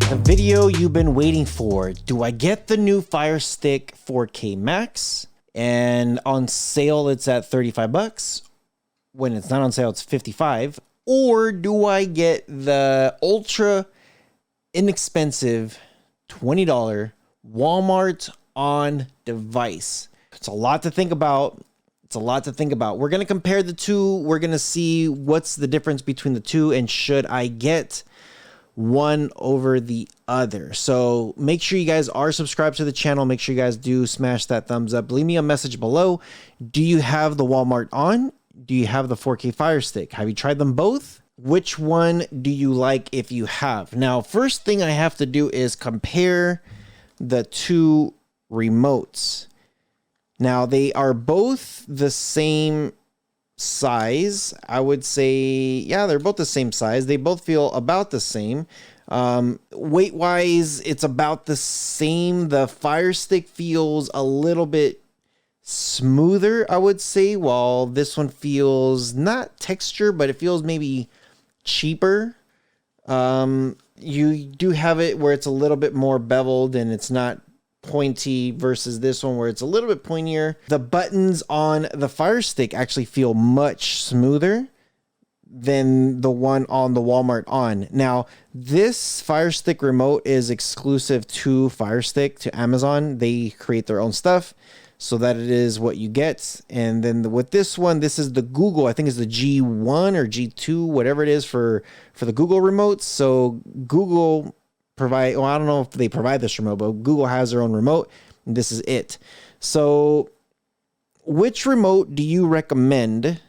The video you've been waiting for. Do I get the new Firestick 4K Max? And on sale, it's at 35 bucks. When it's not on sale, it's 55. Or do I get the ultra inexpensive $20 Walmart on device? It's a lot to think about. We're going to compare the two. We're going to see what's the difference between the two and should I get one over the other. So make sure you guys are subscribed to the channel. Make sure you guys do smash that thumbs up. Leave me a message below. Do you have the Walmart on? Do you have the 4K Firestick? Have you tried them both? Which one do you like if you have? Now, first thing I have to do is compare the two remotes. Now, they are both the same size. I would say, yeah, they're both the same size. They both feel about the same. Weight wise, it's about the same. The Firestick feels a little bit smoother, I would say, while this one feels not texture, but it feels maybe cheaper. You do have it where it's a little bit more beveled and it's not pointy versus this one where it's a little bit pointier. The buttons on the Firestick actually feel much smoother than the one on the Walmart on. Now, this Firestick remote is exclusive to Firestick, to Amazon. They create their own stuff so that it is what you get. And then with this one, this is the Google, I think it's the G1 or G2, whatever it is for the Google remotes. So Google provide, well, I don't know if they provide this remote, but Google has their own remote, and this is it. So which remote do you recommend?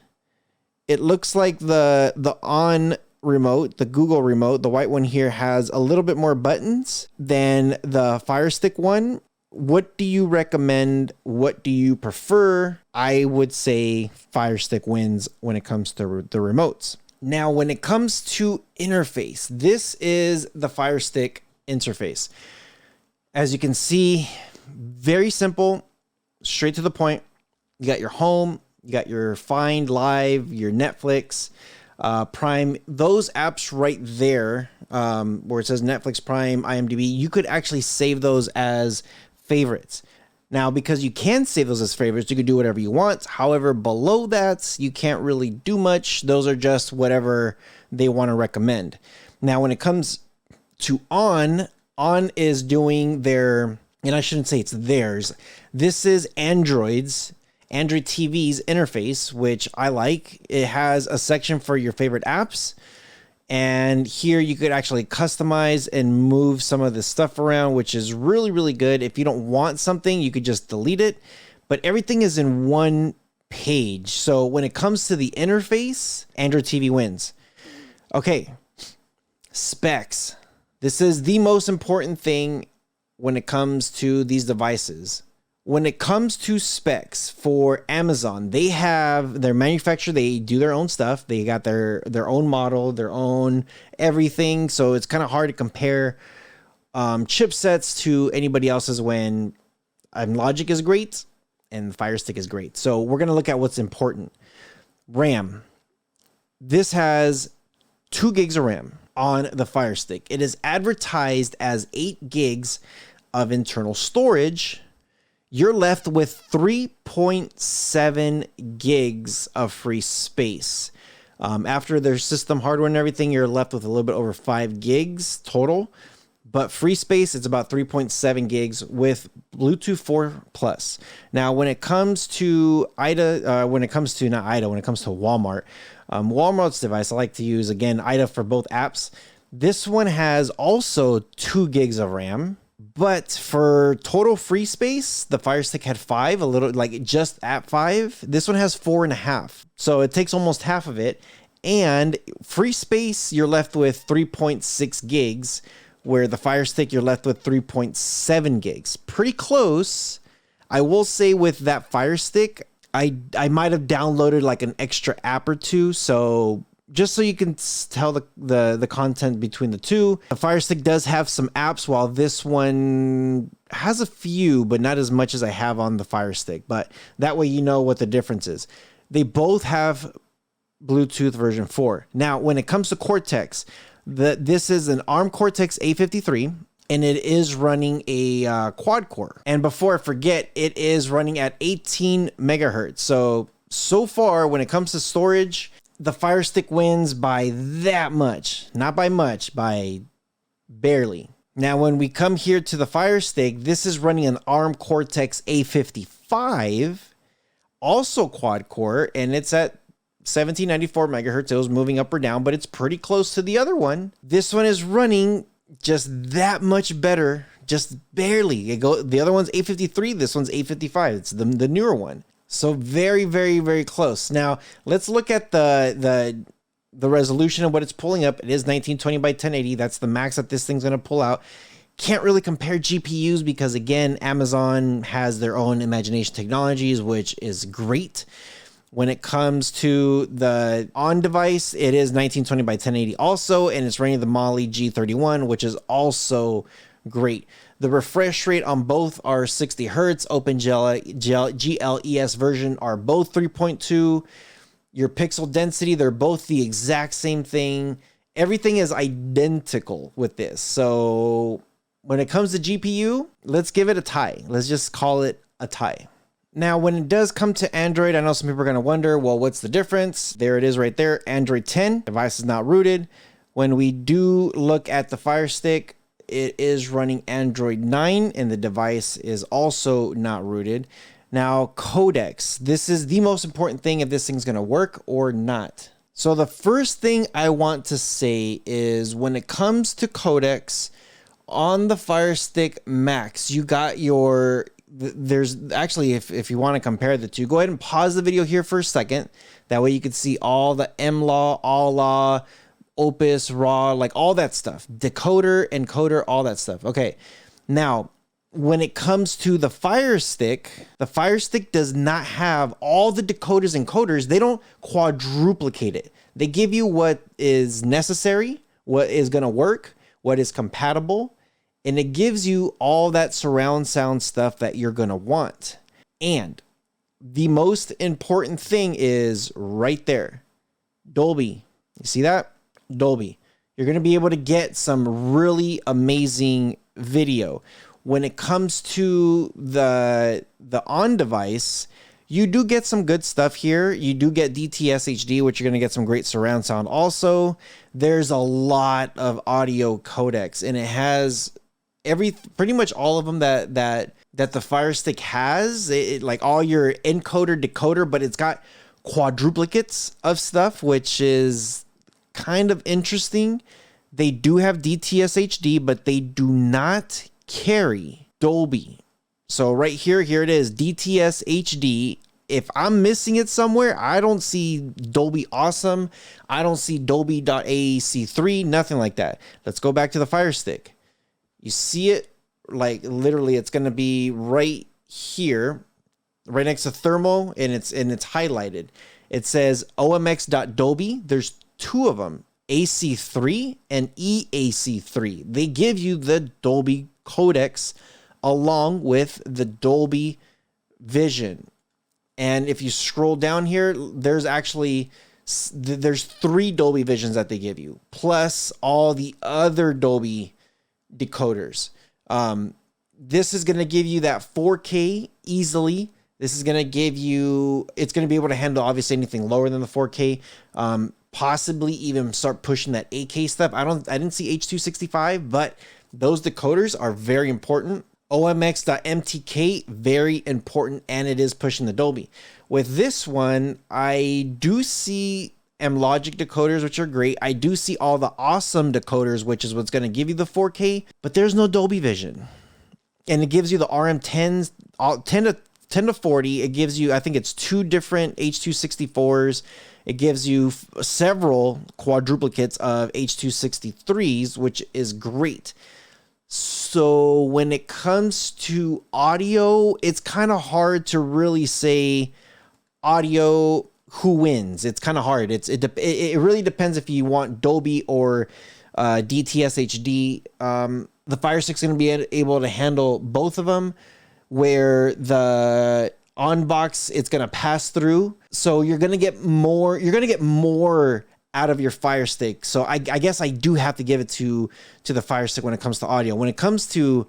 It looks like the on remote, the Google remote, the white one here, has a little bit more buttons than the Firestick one. What do you recommend? What do you prefer? I would say Firestick wins when it comes to the remotes. Now, when it comes to interface, this is the Firestick interface. As you can see, very simple, straight to the point. You got your home, you got your Find, Live, your Netflix, Prime, those apps right there, where it says Netflix, Prime, IMDb, you could actually save those as favorites. Now, because you can save those as favorites, you can do whatever you want. However, below that, you can't really do much. Those are just whatever they want to recommend. Now, when it comes to On is doing their, and I shouldn't say it's theirs. This is Android TV's interface, which I like. It has a section for your favorite apps. And here you could actually customize and move some of the stuff around, which is really, really good. If you don't want something, you could just delete it. But everything is in one page. So when it comes to the interface, Android TV wins. Okay, specs. This is the most important thing when it comes to these devices. When it comes to specs for Amazon, they have their manufacturer, they do their own stuff. They got their own model, their own everything. So it's kind of hard to compare chipsets to anybody else's when Logic is great and Firestick is great. So we're going to look at what's important. RAM. This has 2 gigs of RAM on the Firestick. It is advertised as 8 gigs of internal storage. You're left with 3.7 gigs of free space. After their system hardware and everything, you're left with a little bit over 5 gigs total. But free space, it's about 3.7 gigs with Bluetooth 4 Plus. Now, when it comes to Walmart, Walmart's device, I like to use, again, IDA for both apps. This one has also 2 gigs of RAM. But for total free space, the Firestick had 5, a little like just at 5. This one has 4.5. So it takes almost half of it. And free space, you're left with 3.6 gigs, where the Firestick, you're left with 3.7 gigs. Pretty close. I will say with that Firestick, I might have downloaded like an extra app or two. So just so you can tell the content between the two. The Firestick does have some apps, while this one has a few, but not as much as I have on the Firestick. But that way you know what the difference is. They both have Bluetooth version 4. Now, when it comes to Cortex, This is an ARM Cortex A53, and it is running a quad core. And before I forget, it is running at 18 megahertz. So far, when it comes to storage, the Firestick wins by that much. Not by much, by barely. Now, when we come here to the Firestick, this is running an ARM Cortex A55, also quad core, and it's at 1794 megahertz. It was moving up or down, but it's pretty close to the other one. This one is running just that much better, just barely. The other one's A53, this one's A55. It's the newer one. So very, very, very close. Now, let's look at the resolution of what it's pulling up. It is 1920 by 1080. That's the max that this thing's going to pull out. Can't really compare GPUs because, again, Amazon has their own imagination technologies, which is great. When it comes to the on-device, it is 1920 by 1080 also, and it's running the Mali G31, which is also great. The refresh rate on both are 60 hertz. GLES version are both 3.2. Your pixel density, they're both the exact same thing. Everything is identical with this. So when it comes to GPU, let's give it a tie. Let's just call it a tie. Now, when it does come to Android, I know some people are going to wonder, well, what's the difference? There it is right there, Android 10. Device is not rooted. When we do look at the Firestick, it is running Android 9, and the device is also not rooted. Now, codecs. This is the most important thing if this thing's going to work or not. So the first thing I want to say is when it comes to codecs, on the Firestick Max, you got your... There's actually, if you want to compare the two, go ahead and pause the video here for a second. That way you can see all the MLAW, ALLAW, Opus, RAW, like all that stuff. Decoder, encoder, all that stuff. Okay, now when it comes to the Firestick does not have all the decoders and coders. They don't quadruplicate it. They give you what is necessary, what is going to work, what is compatible, and it gives you all that surround sound stuff that you're going to want. And the most important thing is right there, Dolby. You see that? Dolby. You're going to be able to get some really amazing video. When it comes to the on-device, you do get some good stuff here. You do get DTS HD, which you're going to get some great surround sound. Also, there's a lot of audio codecs, and it has pretty much all of them that the Firestick has. Like all your encoder, decoder, but it's got quadruplicates of stuff, which is kind of interesting. They do have DTS HD, but they do not carry Dolby. So right here it is, DTS HD. If I'm missing it somewhere, I don't see Dolby Awesome. I don't see Dolby.AAC3, nothing like that. Let's go back to the Firestick. You see it, like literally it's going to be right here, right next to thermal, and it's highlighted. It says omx.dolby. There's two of them, AC3 and EAC3. They give you the Dolby codecs along with the Dolby Vision. And if you scroll down here, there's three Dolby Visions that they give you, plus all the other Dolby decoders. This is going to give you that 4K easily. This is going to give you, it's going to be able to handle obviously anything lower than the 4K. Possibly even start pushing that 8K stuff. I didn't see H265, but those decoders are very important. OMX.MTK, very important, and it is pushing the Dolby. With this one, I do see M-Logic decoders, which are great. I do see all the awesome decoders, which is what's going to give you the 4K, but there's no Dolby Vision. And it gives you the RM10s, 10 to 40. It gives you, I think it's two different H264s. It gives you several quadruplicates of H263s, which is great. So when it comes to audio, it's kind of hard to really say audio who wins. It's kind of hard. It really depends if you want Dolby or DTS HD. The Firestick's going to be able to handle both of them, where the on box it's going to pass through. So you're going to get more out of your Fire Stick. So I guess I do have to give it to the Fire Stick when it comes to audio. When it comes to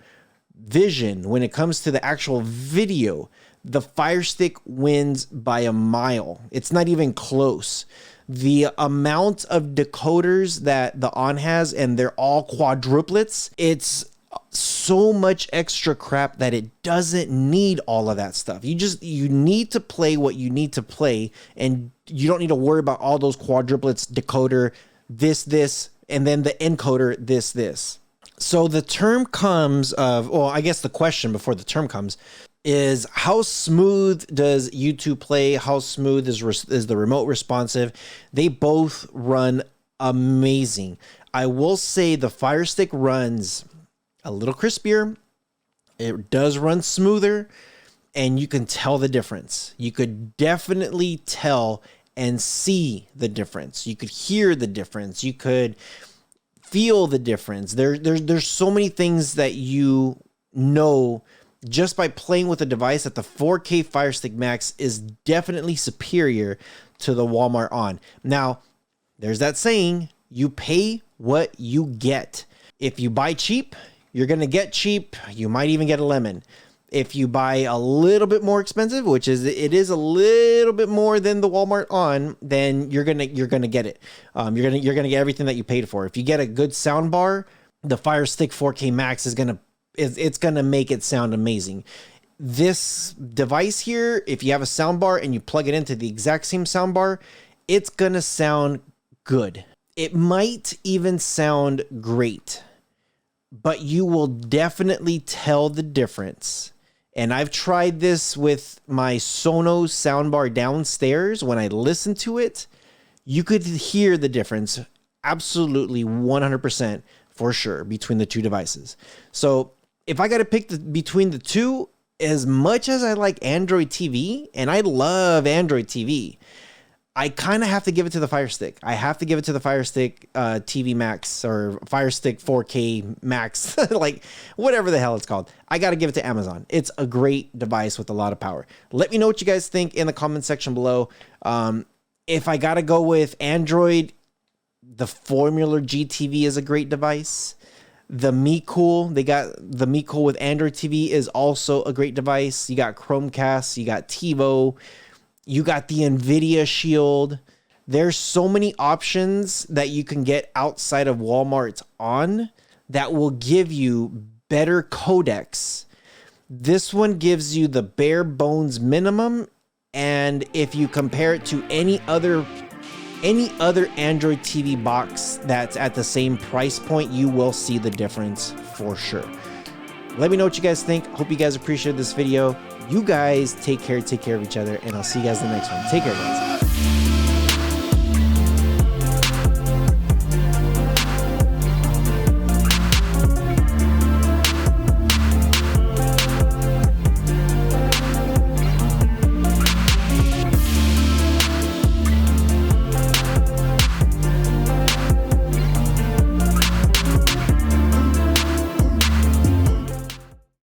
vision, when it comes to the actual video, the Fire Stick wins by a mile. It's not even close. The amount of decoders that the On has, and they're all quadruplets, it's so much extra crap that it doesn't need all of that stuff. You need to play what you need to play, and you don't need to worry about all those quadruplets, decoder, this, and then the encoder, this. So the term comes of, well, I guess the question before the term comes is, how smooth does YouTube play? How smooth is the remote responsive? They both run amazing. I will say the Fire Stick runs a little crispier. It does run smoother, and you can tell the difference. You could definitely tell and see the difference. You could hear the difference. You could feel the difference. There's so many things that you know just by playing with the device, that the 4K Fire Stick Max is definitely superior to the Walmart On. Now, there's that saying, you pay what you get. If you buy cheap, you're going to get cheap. You might even get a lemon. If you buy a little bit more expensive, which it is a little bit more than the Walmart On, then you're gonna get it. You're gonna get everything that you paid for. If you get a good sound bar, the Fire Stick 4K Max is gonna make it sound amazing. This device here, if you have a sound bar and you plug it into the exact same sound bar, it's gonna sound good. It might even sound great, but you will definitely tell the difference. And I've tried this with my Sonos soundbar downstairs. When I listen to it, you could hear the difference absolutely 100% for sure between the two devices. So if I got to pick between the two, as much as I like Android TV, and I love Android TV, I kind of have to give it to the Fire Stick. I have to give it to the Fire Stick TV Max, or Fire Stick 4K Max, like whatever the hell it's called. I got to give it to Amazon. It's a great device with a lot of power. Let me know what you guys think in the comment section below. If I got to go with Android, the Formula GTV is a great device. The MeCool, they got the MeCool with Android TV is also a great device. You got Chromecast, you got TiVo, you got the NVIDIA Shield. There's so many options that you can get outside of Walmart's On that will give you better codecs. This one gives you the bare bones minimum, and if you compare it to any other Android TV box that's at the same price point, you will see the difference for sure. Let me know what you guys think. Hope you guys appreciated this video. You guys take care of each other, and I'll see you guys in the next one. Take care, guys.